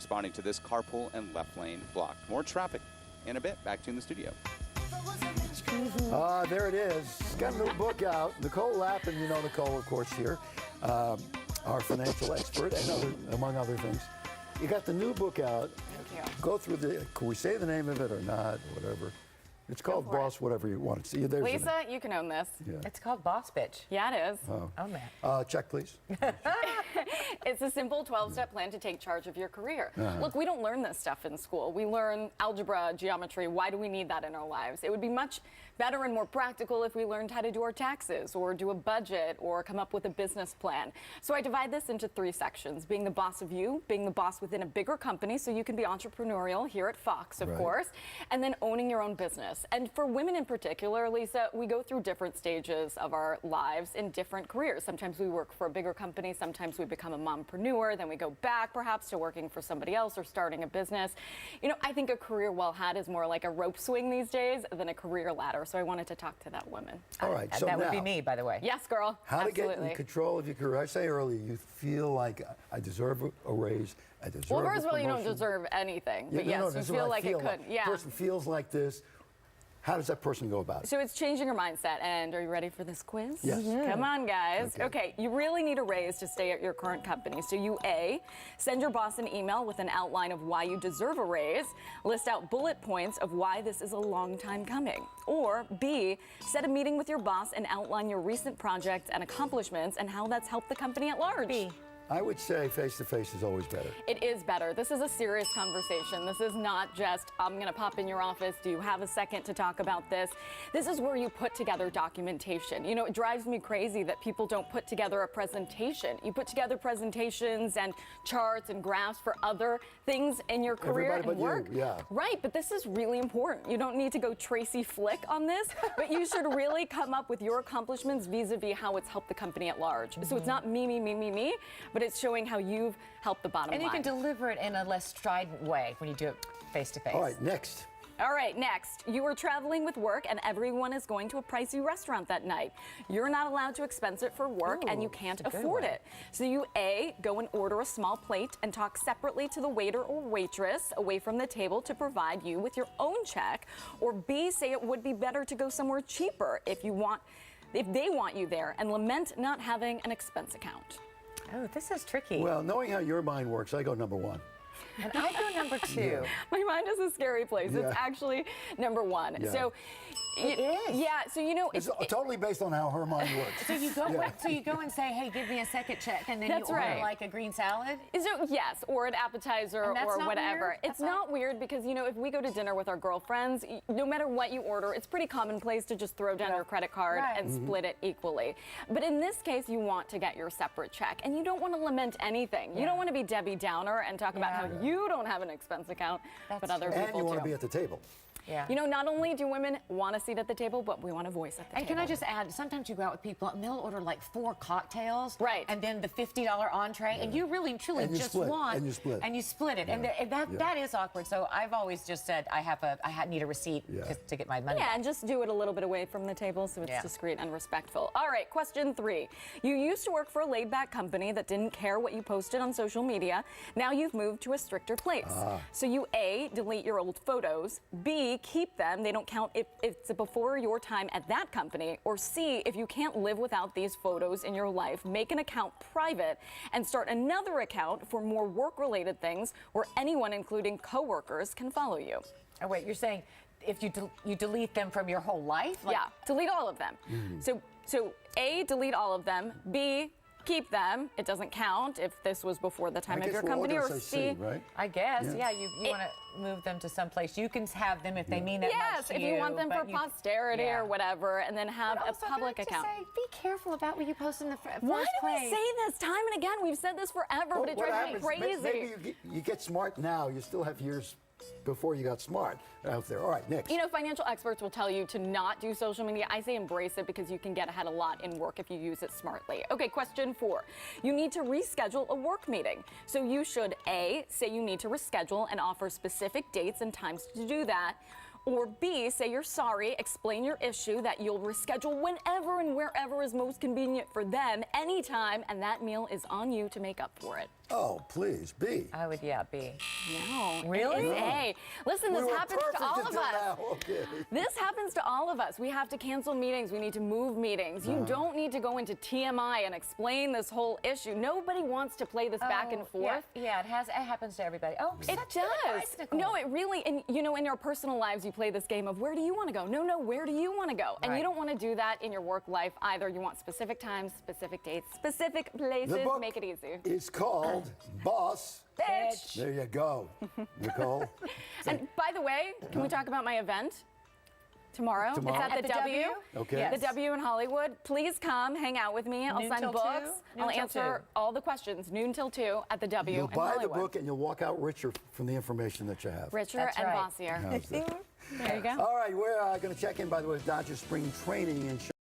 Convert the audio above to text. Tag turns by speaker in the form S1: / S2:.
S1: responding to this carpool and left lane blocked. More traffic in a bit. Back to you in the studio.
S2: There it is. She's got a new book out. Nicole Lapin, you know Nicole, of course, here, our financial expert, and among other things. You got the new book out.
S3: Thank you.
S2: Go through can we say the name of it or not, whatever? It's called Boss, whatever you want to see. There's
S3: Lisa, you can own this.
S2: Yeah.
S4: It's called Boss Bitch.
S3: Yeah, it is.
S4: Oh man.
S2: Check, please.
S3: It's a simple 12-step plan to take charge of your career. Look, we don't learn this stuff in school. We learn algebra, geometry. Why do we need that in our lives? It would be much better and more practical if we learned how to do our taxes or do a budget or come up with a business plan. So I divide this into 3 sections: being the boss of you, being the boss within a bigger company so you can be entrepreneurial here at Fox, of course, and then owning your own business. And for women in particular, Lisa, we go through different stages of our lives in different careers. Sometimes we work for a bigger company, sometimes we become a mompreneur, then we go back perhaps to working for somebody else or starting a business. You know, I think a career well had is more like a rope swing these days than a career ladder. So I wanted to talk to that woman.
S2: All right. So
S4: that
S2: now,
S4: would be me, by the way.
S3: Yes, girl.
S2: How
S3: Absolutely.
S2: to get in control of your career. I say earlier, you feel like I deserve a raise. I deserve
S3: Well, first
S2: a
S3: of all, you don't
S2: promotion.
S3: deserve anything. But
S2: Yeah, no,
S3: yes,
S2: this is
S3: you feel
S2: what I
S3: like it could. Yeah.
S2: Person feels like this. How does that person go about it?
S3: So it's changing your mindset. And are you ready for this quiz?
S2: Yes.
S3: Come on, guys. Okay, you really need a raise to stay at your current company. So you A, send your boss an email with an outline of why you deserve a raise, list out bullet points of why this is a long time coming. Or B, set a meeting with your boss and outline your recent projects and accomplishments and how that's helped the company at large.
S4: B.
S2: I would say face-to-face is always better.
S3: It is better. This is a serious conversation. This is not just, I'm going to pop in your office. Do you have a second to talk about this? This is where you put together documentation. You know, it drives me crazy that people don't put together a presentation. You put together presentations and charts and graphs for other things in your career
S2: Everybody
S3: and
S2: but
S3: work.
S2: you, yeah.
S3: Right, but this is really important. You don't need to go Tracy Flick on this, but you should really come up with your accomplishments vis-a-vis how it's helped the company at large. So it's not me, but it's showing how you've helped the bottom line.
S4: And you can deliver it in a less strident way when you do it face to face.
S2: All right, next.
S3: All right, next. You are traveling with work and everyone is going to a pricey restaurant that night. You're not allowed to expense it for work and you can't afford it. So you A, go and order a small plate and talk separately to the waiter or waitress away from the table to provide you with your own check. Or B, say it would be better to go somewhere cheaper if they want you there, and lament not having an expense account.
S4: Oh, this is tricky.
S2: Well, knowing how your mind works, I go number 1.
S4: And I go number 2.
S3: My mind is a scary place.
S2: Yeah.
S3: It's actually number 1.
S2: Yeah.
S3: So
S4: It is.
S3: Yeah, so you know,
S2: It's totally based on how her mind works.
S4: So you go and say, hey, give me a second check, and then
S3: That's
S4: you order
S3: right.
S4: like a green salad?
S3: So, yes, or an appetizer
S4: And that's
S3: or
S4: not
S3: whatever.
S4: weird?
S3: It's not weird because, you know, if we go to dinner with our girlfriends, no matter what you order, it's pretty commonplace to just throw down your credit card and split it equally. But in this case, you want to get your separate check, and you don't want to lament anything. You don't want to be Debbie Downer and talk about how you don't have an expense account, but other
S2: And
S3: people
S2: you want
S3: do.
S2: to be at the table.
S4: Yeah.
S3: You know, not only do women want a seat at the table, but we want a voice at the
S4: And
S3: table.
S4: can I just add, sometimes you go out with people and they'll order like 4 cocktails.
S3: Right.
S4: And then the $50 entree, and you really and truly
S2: And you
S4: just
S2: split,
S4: want.
S2: and you split.
S4: And you split it.
S2: Yeah.
S4: And that is awkward. So I've always just said, I need a receipt to get my money
S3: Yeah,
S4: back.
S3: and just do it a little bit away from the table so it's discreet and respectful. All right, question 3. You used to work for a laid-back company that didn't care what you posted on social media. Now you've moved to a stricter place. So you A, delete your old photos. B, keep them. They don't count if it's before your time at that company. Or C, if you can't live without these photos in your life, make an account private and start another account for more work-related things where anyone, including coworkers, can follow you.
S4: Oh, wait, you're saying if you delete them from your whole life? Like,
S3: Yeah, delete all of them. So A, delete all of them. B, keep them. It doesn't count if this was before the time of your company. Or C,
S2: right?
S4: I guess, you want to move them to someplace. You can have them if they mean it much
S3: yes,
S4: to
S3: if you want them for posterity or whatever, and then have a public account.
S4: Say, be careful about what you post in the first
S3: Why do we
S4: place.
S3: say this time and again? We've said this forever, but it drives me crazy.
S2: Maybe you get smart now. You still have years before you got smart out there. All right, next.
S3: You know, financial experts will tell you to not do social media. I say embrace it because you can get ahead a lot in work if you use it smartly. Okay, question 4. You need to reschedule a work meeting. So you should A, say you need to reschedule and offer specific dates and times to do that. Or B, say you're sorry, explain your issue, that you'll reschedule whenever and wherever is most convenient for them, anytime, and that meal is on you to make up for it.
S2: Oh, please, B.
S4: I would, yeah, B.
S3: No.
S4: Really?
S3: It's A. Listen,
S2: We
S3: this
S2: were
S3: happens
S2: perfect
S3: to all of
S2: until
S3: us.
S2: now. Okay.
S3: This happens to all of us. We have to cancel meetings. We need to move meetings. You don't need to go into TMI and explain this whole issue. Nobody wants to play this back and forth.
S4: Yeah, it happens to everybody. Oh,
S3: It
S4: such good advice,
S3: does.
S4: Nicole.
S3: No, it really, and you know, in your personal lives, you play this game of where do you want to go? No, where do you want to go? And
S4: Right.
S3: you don't want to do that in your work life either. You want specific times, specific dates, specific places.
S2: The book
S3: Make it easy.
S2: is called Boss.
S3: Bitch.
S2: There you go, Nicole.
S3: And by the way, can we talk about my event? Tomorrow.
S2: Tomorrow.
S3: It's at the W.
S2: Okay.
S4: Yes.
S3: The W in Hollywood. Please come, hang out with me. I'll
S4: Noon
S3: sign
S4: till
S3: books.
S4: 2?
S3: I'll
S4: Noon till
S3: answer
S4: 2.
S3: all the questions. Noon till 2 at the W
S2: You'll
S3: in
S2: buy the
S3: Hollywood.
S2: book and you'll walk out richer from the information that you have.
S3: Richer
S4: That's
S3: and
S4: right.
S3: bossier.
S2: How's that?
S3: There you go.
S2: All right, we're going to check in, by the way, with Dodger Spring Training in